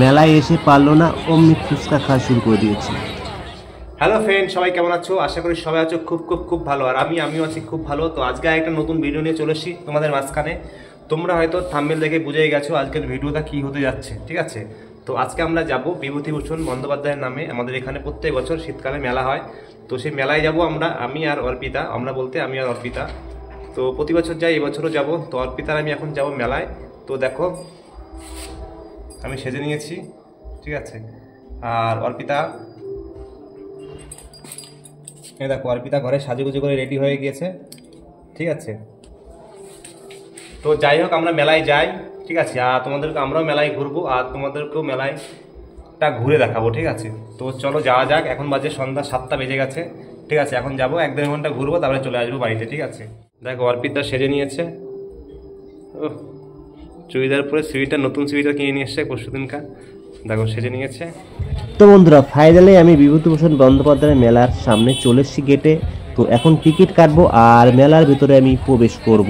মেলায় এসে পারলো না, অমনি ফুচকা খাওয়া শুরু করে দিয়েছে। হ্যালো ফ্রেন্ড, সবাই কেমন আছো? আশা করি সবাই আছো খুব ভালো। আর আমিও আছি খুব ভালো। তো আজকে একটা নতুন ভিডিও নিয়ে চলে এসেছি তোমাদের মাঝখানে। তোমরা হয়তো থাম্বনেল দেখে বুঝেই গেছো আজকের ভিডিওটা কি হতে যাচ্ছে, ঠিক আছে? তো আজকে আমরা যাব বিভূতিভূষণ বন্দ্যোপাধ্যায়ের নামে। আমাদের এখানে প্রত্যেক বছর শীতকালে মেলা হয়, তো সেই মেলায় যাব আমি আর অর্পিতা। আমরা বলতে আমি আর অর্পিতা। তো প্রতি বছর যাই, এবছরও যাব। তো অর্পিতার আমি এখন যাব মেলায়। তো দেখো আমি সেজে নিয়েছি, ঠিক আছে? আর অর্পিতা, এই দেখো অর্পিতা ঘরে সাজুগুজু করে রেডি হয়ে গিয়েছে, ঠিক আছে? তো যাই হোক, আমরা মেলায় যাই, ঠিক আছে? আর তোমাদেরকে আমরাও মেলায় ঘুরবো, আর তোমাদেরকেও মেলায়টা ঘুরে দেখাবো, ঠিক আছে? তো চলো যাওয়া যাক। এখন বাজে সন্ধ্যা 7টা বেজে গেছে, ঠিক আছে? এখন যাবো, 1-1.5 ঘন্টা ঘুরবো, তারপরে চলে আসবো বাড়িতে, ঠিক আছে? দেখো অর্পিতা সেজে নিয়েছে। ও চুড়িদার পরে সুইটার, নতুন সুইটার কিনে নিয়ে এসছে পরশু দিনকার। দেখো সেজে নিয়েছে। তো বন্ধুরা, ফাইনালি আমি বিভূতিভূষণ বন্দ্যোপাধ্যায়ের মেলার সামনে চলে এসেছি গেটে। তো এখন টিকিট কাটবো আর মেলার ভিতরে আমি প্রবেশ করব।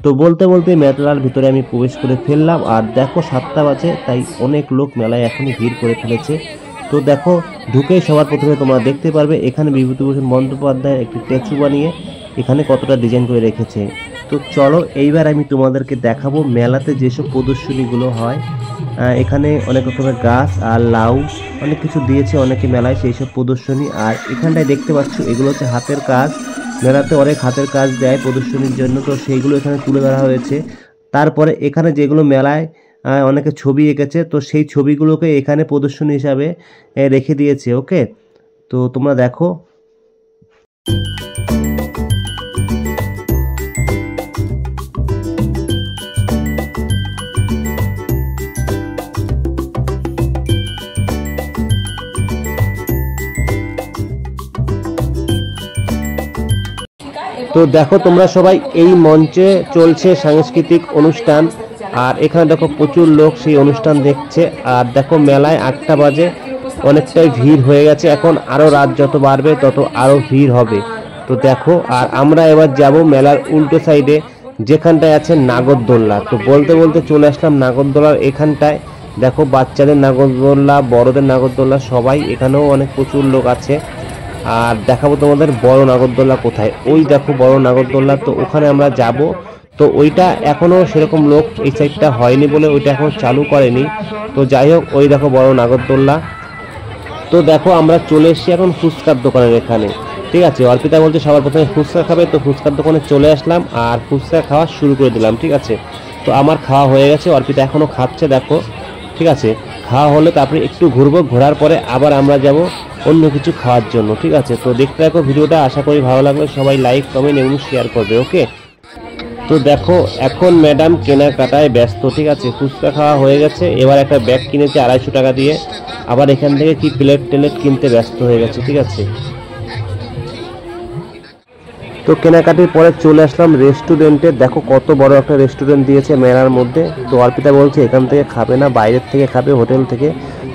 তো বলতে বলতে মেলার ভিতরে আমি প্রবেশ করে ফেললাম। আর দেখো 7টা বাজে, তাই অনেক লোক মেলায় এখনই ভিড় করে ফেলেছে। তো দেখো ঢুকেই সবার প্রথমে তোমরা দেখতে পারবে এখানে বিভূতিভূষণ বন্দ্যোপাধ্যায়ের একটি স্ট্যাচু বানিয়ে এখানে কতটা ডিজাইন করে রেখেছে। তো চলো এইবার আমি তোমাদেরকে দেখাবো মেলাতে যেসব প্রদর্শনীগুলো হয়। এখানে অনেক রকমের গাছ আর লাউ অনেক কিছু দিয়েছে অনেকে মেলায়, সেই সব প্রদর্শনী। আর এখানটায় দেখতে পাচ্ছ এগুলো হচ্ছে হাতের কাজ। মেলাতে অনেক হাতের কাজ দেয় প্রদর্শনীর জন্য, তো সেইগুলো এখানে তুলে ধরা হয়েছে। তারপরে এখানে যেগুলো মেলায় অনেকে ছবি এঁকেছে, তো সেই ছবিগুলোকে এখানে প্রদর্শনী হিসাবে রেখে দিয়েছে। ওকে, তো তোমরা দেখো। তো দেখো তোমরা সবাই, এই মঞ্চে চলছে সাংস্কৃতিক অনুষ্ঠান। আর এখানে দেখো প্রচুর লোক সেই অনুষ্ঠান দেখছে। আর দেখো মেলায় 8টা বাজে, অনেকটাই ভিড় হয়ে গেছে। এখন আরো রাত যত বাড়বে তত আরো ভিড় হবে। তো দেখো, আর আমরা এবার যাব মেলার উল্টো সাইডে, যেখানটায় আছে নাগরদোল্লা। তো বলতে বলতে চলে আসলাম নাগরদোল্লার এখানটায়। দেখো বাচ্চাদের নাগরদোল্লা, বড়দের নাগরদোল্লা সবাই, এখানেও অনেক প্রচুর লোক আছে। আর দেখাবো তোমাদের বড় নাগরদোল্লা কোথায়। ওই দেখো বড় নাগরদোল্লা, তো ওখানে আমরা যাব। তো ওইটা এখনো সেরকম লোক এই সাইডটা হয়নি বলে ওইটা এখন চালু করেনি। তো যাই হোক, ওই দেখো বড় নাগরদোল্লা। তো দেখো আমরা চলে এসেছি এখন ফুচকার দোকানের এখানে, ঠিক আছে? অর্পিতা বলছে সবার প্রথমে ফুচকা খাবে, তো ফুচকার দোকানে চলে আসলাম আর ফুচকা খাওয়া শুরু করে দিলাম, ঠিক আছে? তো আমার খাওয়া হয়ে গেছে, অর্পিতা এখনো খাচ্ছে দেখো, ঠিক আছে? খাওয়া হলে তারপরে একটু ঘুরবো, ঘোরার পরে আবার আমরা যাব অন্য কিছু খাওয়ার জন্য, ঠিক আছে? তো দেখতে থাকো ভিডিওটা। আশা করি ভালো লাগলে সবাই লাইক, কমেন্ট এবং শেয়ার করবে। ওকে, তো দেখো এখন ম্যাডাম কেনাকাটায় ব্যস্ত, ঠিক আছে? ফুচকা খাওয়া হয়ে গেছে, এবার একটা ব্যাগ কিনেছে 250 টাকা দিয়ে। আবার এখান থেকে কি প্লেট কিনতে ব্যস্ত হয়ে গেছে, ঠিক আছে? তো কেনাকাটির পরে চলে আসলাম রেস্টুরেন্টে। দেখো কত বড় একটা রেস্টুরেন্ট দিয়েছে মেলার মধ্যে। তো অর্পিতা বলছে এখান থেকে খাবে না, বাইরের থেকে খাবে, হোটেল থেকে।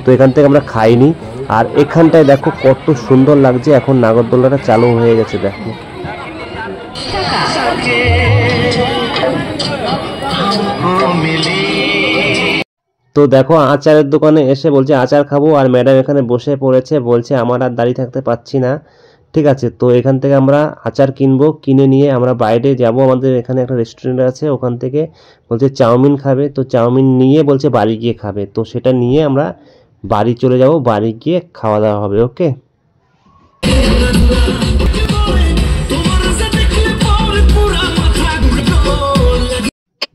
তো এখান থেকে আমরা খাইনি। আর এখানটায় দেখো কত সুন্দর লাগছে, এখন নাগরদোল্লাটা চালু হয়ে গেছে দেখো। তো দেখো আচারের দোকানে এসে বলছে আচার খাবো, আর ম্যাডাম এখানে বসে পড়েছে, বলছে আমার আর দাঁড়িয়ে থাকতে পারছি না, ঠিক আছে? তো এখান থেকে আমরা আচার কিনবো, কিনে নিয়ে আমরা বাইরে যাব। আমাদের এখানে একটা রেস্টুরেন্ট আছে, ওখান থেকে বলছে চাউমিন খাবে। তো চাউমিন নিয়ে বলছে বাড়ি গিয়ে খাবে। তো সেটা নিয়ে আমরা বাড়ি চলে যাব, বাড়ি গিয়ে খাওয়া দাওয়া হবে। ওকে,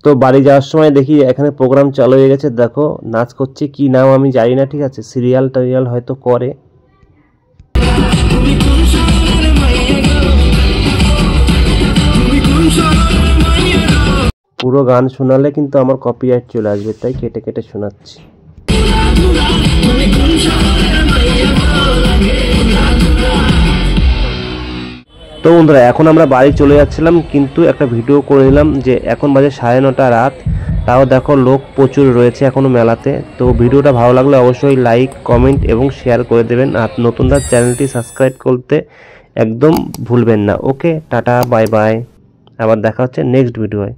তো বাড়ি যাওয়ার সময় দেখি এখানে প্রোগ্রাম চালু হয়ে গেছে। দেখো নাচ করছে, কি নাম আমি জানি না, ঠিক আছে? সিরিয়াল টারিয়াল হয়তো করে। পুরো গান শোনালে কিন্তু আমার কপিরাইট চলে আসবে, তাই কেটে কেটে শোনাচ্ছি। তো বন্ধুরা এখন আমরা বাড়ি চলে যাচ্ছিলাম, কিন্তু একটা ভিডিও করে নিলাম যে এখন বাজে 9:30 রাত, তাও দেখো লোক প্রচুর রয়েছে এখনো মেলাতে। তো ভিডিওটা ভালো লাগলে অবশ্যই লাইক, কমেন্ট এবং শেয়ার করে দেবেন। আর নতুনরা চ্যানেলটি সাবস্ক্রাইব করতে একদম ভুলবেন না। ওকে, টাটা, বাই বাই। আবার দেখা হচ্ছে নেক্সট ভিডিওয়।